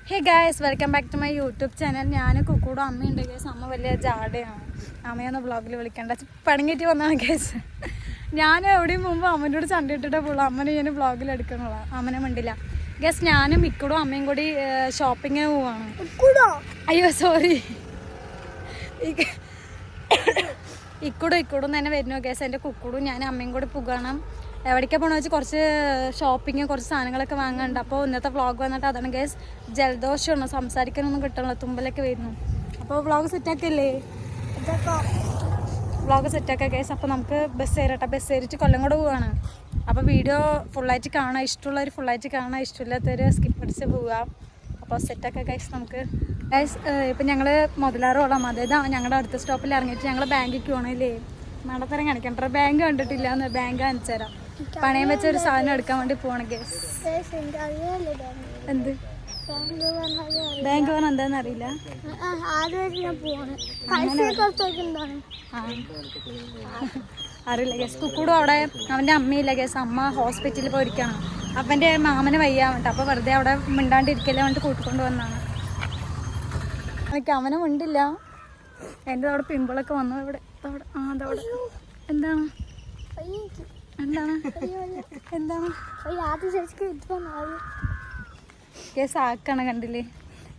Hey guys, welcome back to my YouTube channel. ഞാൻ കുക്കൂടും അമ്മയുണ്ട് ഗേസ്. അമ്മ വലിയ ജാടയാണ്. അമ്മയൊന്ന് വ്ളോഗിൽ വിളിക്കണ്ട, പണിങ്ങിട്ട് വന്നാണ് ഗേസ്. ഞാൻ എവിടെയും മുമ്പ് അമ്മനോട് ചണ്ടിട്ടിട്ടേ പോളൂ. അമ്മനെ ഞാൻ വ്ളോഗിൽ എടുക്കണുള്ള. അമ്മനെ മിണ്ടില്ല ഗേസ്. ഞാനും ഇക്കൂടും അമ്മയും കൂടി ഷോപ്പിങ്ങിന് പോവാണ്. അയ്യോ സോറി, ഇക്കൂടും തന്നെ വരുന്നു ഗേസ്. എൻ്റെ കുക്കൂടും ഞാൻ അമ്മയും കൂടി പോകണം. എവിടേക്കാണ് പോകണമെന്ന് വെച്ചാൽ കുറച്ച് ഷോപ്പിങ്, കുറച്ച് സാധനങ്ങളൊക്കെ വാങ്ങാനുണ്ട്. അപ്പോൾ ഇന്നത്തെ വ്ളോഗ് വന്നിട്ട് അതാണ് ഗേസ്. ജലദോഷമാണ്, സംസാരിക്കാനൊന്നും കിട്ടണല്ലോ, തുമ്പലൊക്കെ വരുന്നു. അപ്പോൾ വ്ളോഗ് സെറ്റാക്കല്ലേ? വ്ളോഗ് സെറ്റാക്കാം ഗേസ്. അപ്പോൾ നമുക്ക് ബസ് കയറട്ടെ. ബസ് കയറിയിട്ട് കൊല്ലംകോട് പോവുകയാണ്. അപ്പോൾ വീഡിയോ ഫുള്ളായിട്ട് കാണാം. ഇഷ്ടമുള്ളവർ ഫുള്ളായിട്ട് കാണാം, ഇഷ്ടമില്ലാത്തവർ സ്കിപ്പ് അടിച്ച് പോവുക. അപ്പോൾ സെറ്റാക്കാം ഗൈസ്. നമുക്ക് ഗൈസ് ഇപ്പം ഞങ്ങൾ മുതലാറോളാം, അതായത് ഞങ്ങളുടെ അടുത്ത സ്റ്റോപ്പിൽ ഇറങ്ങിയിട്ട് ഞങ്ങൾ ബാങ്കിലേക്ക് പോകണല്ലേ. നടത്തരം കാണിക്കണ്ട, ബാങ്ക് കണ്ടിട്ടില്ല എന്ന്. ബാങ്ക് കാണിച്ചു തരാം. പണയം വെച്ച ഒരു സാധനം എടുക്കാൻ വേണ്ടി പോകണം ഗൈസ്. എന്ത് ബാങ്ക് പറഞ്ഞാൽ എന്താന്ന് അറിയില്ല. അറിയില്ല ഗേസ്. കുക്കൂടും അവിടെ അവൻ്റെ അമ്മയില്ല ഗേസ്. അമ്മ ഹോസ്പിറ്റലിൽ പോയിരിക്കണം. അവൻ്റെ മാമന് വയ്യാവട്ടെ. അപ്പോൾ വെറുതെ അവിടെ മിണ്ടാണ്ടിരിക്കല്ലേ വേണ്ടിട്ട് കൂട്ടിക്കൊണ്ട് വന്നാണ്. എനിക്ക് അവനെ മിണ്ടില്ല. എൻ്റെ അവിടെ പിമ്പിളൊക്കെ വന്നു. ഇവിടെ അവിടെ അതവിടെ എന്താണ് എന്താണ് എന്താണ് കേസ് ആക്കാണ്, കണ്ടില്ലേ?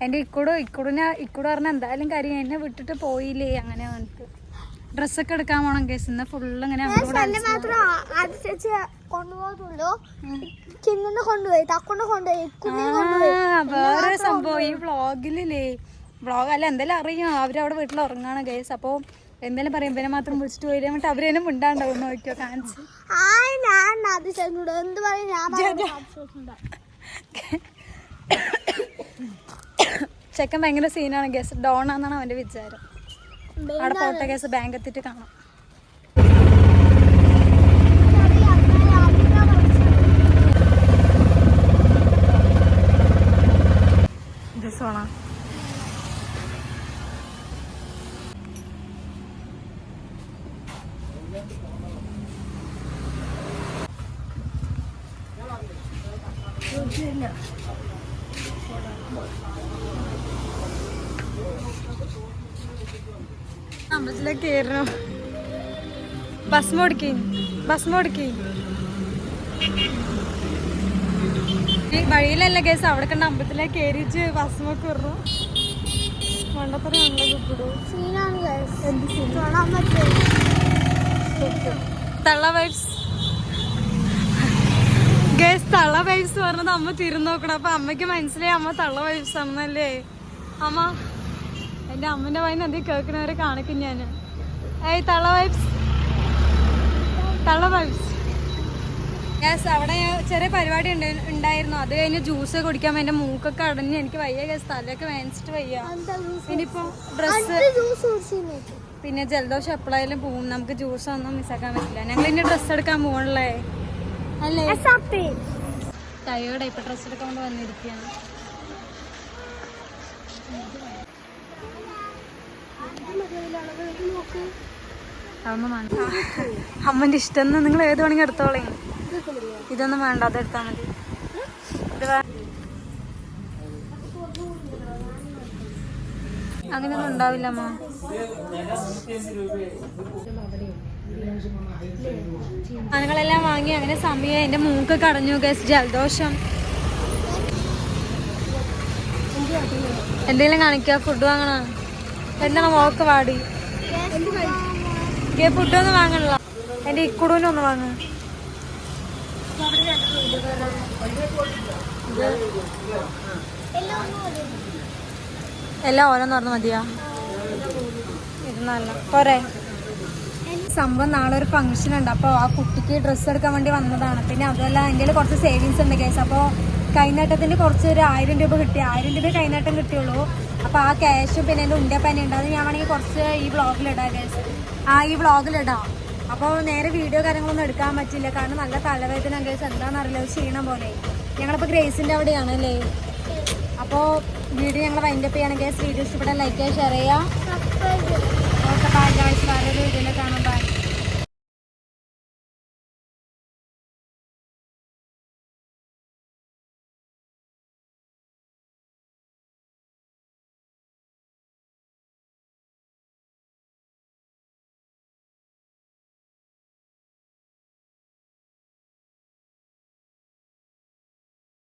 എൻ്റെ ഇക്കൂട് പറഞ്ഞാൽ എന്തായാലും കാര്യം എന്നെ വിട്ടിട്ട് പോയില്ലേ. അങ്ങനെ നമുക്ക് ഡ്രസ്സൊക്കെ എടുക്കാൻ പോണം കേസ്. ഇന്ന് ഫുള്ള് ഇങ്ങനെ വേറെ സംഭവം ഈ വ്ളോഗിലേ. വ്ളോഗ് അല്ല, എന്തായാലും അറിയാം അവരവിടെ വീട്ടിൽ ഉറങ്ങാണ് കേസ്. അപ്പോൾ എന്തായാലും പറയും ഇവനെ മാത്രം വിളിച്ചിട്ട് പോയി എന്നിട്ട് അവരെന്നെ മിണ്ടാണ്ടാവും. നോക്കിയോ കാണിച്ച്. ചെക്കൻ ഭയങ്കര സീനാണ് കേസ്. ഡോണാന്നാണ് അവന്റെ വിചാരം. അവിടെ പോട്ടെ കേസ്, ബാങ്ക് എത്തിയിട്ട് കാണാം. സോണ അമ്പലത്തിലേക്ക് കയറണം. ബസ് മോടിക്ക് വഴിയിലല്ല കേസ്. അവിടെ കണ്ട അമ്പലത്തിലേക്ക് കയറിച്ച് ബസ് മോക്ക് കയറണം. മണ്ടത്തരമാണല്ലോ കുപ്പിടൂ. തള്ള വൈബ്സ് ഗേസ്. തള്ള വൈബ്സ് പറഞ്ഞത് അമ്മ തിരിഞ്ഞു നോക്കണം. അപ്പൊ അമ്മയ്ക്ക് മനസ്സിലായി അമ്മ തള്ള വൈബ്സ് ആണെന്നല്ലേ. അമ്മ എൻ്റെ അമ്മൻ്റെ വായിന്ന് എന്തെങ്കിലും കേൾക്കുന്നവരെ കാണിക്കും ഞാൻ. ഏയ് തള്ള വൈബ്സ് ഗ്യാസ്. അവിടെ ചെറിയ പരിപാടി ഉണ്ടായിരുന്നു. അത് കഴിഞ്ഞ് ജ്യൂസ് കുടിക്കാൻ എൻ്റെ മൂക്കൊക്കെ അടഞ്ഞ് എനിക്ക് വയ്യ ഗ്യാസ്. തലയൊക്കെ വേനിച്ചിട്ട് വയ്യ. ഇനിയിപ്പോൾ ഡ്രസ്സ് പിന്നെ ജലദോഷം എപ്പോഴായാലും പോവും. നമുക്ക് ജ്യൂസ് ഒന്നും മിസ്സാക്കാൻ പറ്റില്ല. ഞങ്ങൾ ഇനി ഡ്രസ്സ് എടുക്കാൻ പോകണല്ലേ അല്ലേ? ടയേർഡ് ഇപ്പം ഡ്രസ്സ് എടുക്കാൻ കൊണ്ട് വന്നിരിക്കുകയാണ്. അമ്മന്റെ ഇഷ്ടം നിങ്ങൾ ഏത് വേണമെങ്കിൽ എടുത്തോളേ. ഇതൊന്നും വേണ്ട, അതെടുത്താൽ മതി. അങ്ങനെയൊന്നും ഉണ്ടാവില്ല അമ്മ. സാധനങ്ങളെല്ലാം വാങ്ങി അങ്ങനെ സമയം. എൻ്റെ മൂക്കൊക്കെ അടഞ്ഞു ഗസ്. ജലദോഷം. എന്തെങ്കിലും കാണിക്കുക. ഫുഡ് വാങ്ങണ എന്താണ് മോക്ക് വാടി? ഫുഡൊന്നും വാങ്ങണില്ല. എൻ്റെ ഇക്കുടൂനൊന്ന് വാങ്ങ. എല്ലാം ഓരോന്ന് പറഞ്ഞ മതിയാ? ഇരുന്നല്ല പോരെ. സംഭവം നാളെ ഒരു ഫംഗ്ഷൻ ഉണ്ട്. അപ്പോൾ ആ കുട്ടിക്ക് ഡ്രസ്സ് എടുക്കാൻ വേണ്ടി വന്നതാണ്. പിന്നെ അതുമല്ല എൻ്റെ കുറച്ച് സേവിങ്സ് ഉണ്ട് കേസ്. അപ്പോൾ കൈനേട്ടത്തിന് കുറച്ച് ഒരു 1000 രൂപ കിട്ടി. 1000 രൂപ കൈനേട്ടം കിട്ടിയുള്ളൂ. അപ്പോൾ ആ ക്യാഷും പിന്നെ എൻ്റെ ഉണ്ടപ്പനി ഉണ്ട്. അത് ഞാൻ വേണമെങ്കിൽ കുറച്ച് ഈ വ്ളോഗിലിടാം കേസ്. ഈ വ്ളോഗിലിടാം. അപ്പോൾ നേരെ വീഡിയോ കാര്യങ്ങളൊന്നും എടുക്കാൻ പറ്റില്ല, കാരണം നല്ല തലവേദന കേസ്. എന്താണെന്നറിയില്ല, ക്ഷീണം പോലെ. ഞങ്ങളിപ്പോൾ ഗ്രേസിൻ്റെ അവിടെയാണ് അല്ലേ. അപ്പോൾ വീഡിയോ ഞങ്ങൾ വൈൻഡപ്പ് ചെയ്യണം കേസ്. വീഡിയോ ഇഷ്ടപ്പെട്ടാൽ ലൈക്ക് ചെയ്യുക, ഷെയർ ചെയ്യുക. Okay bye guys. വേറൊരു വീഡിയോയിൽ കാണാം. ബൈ.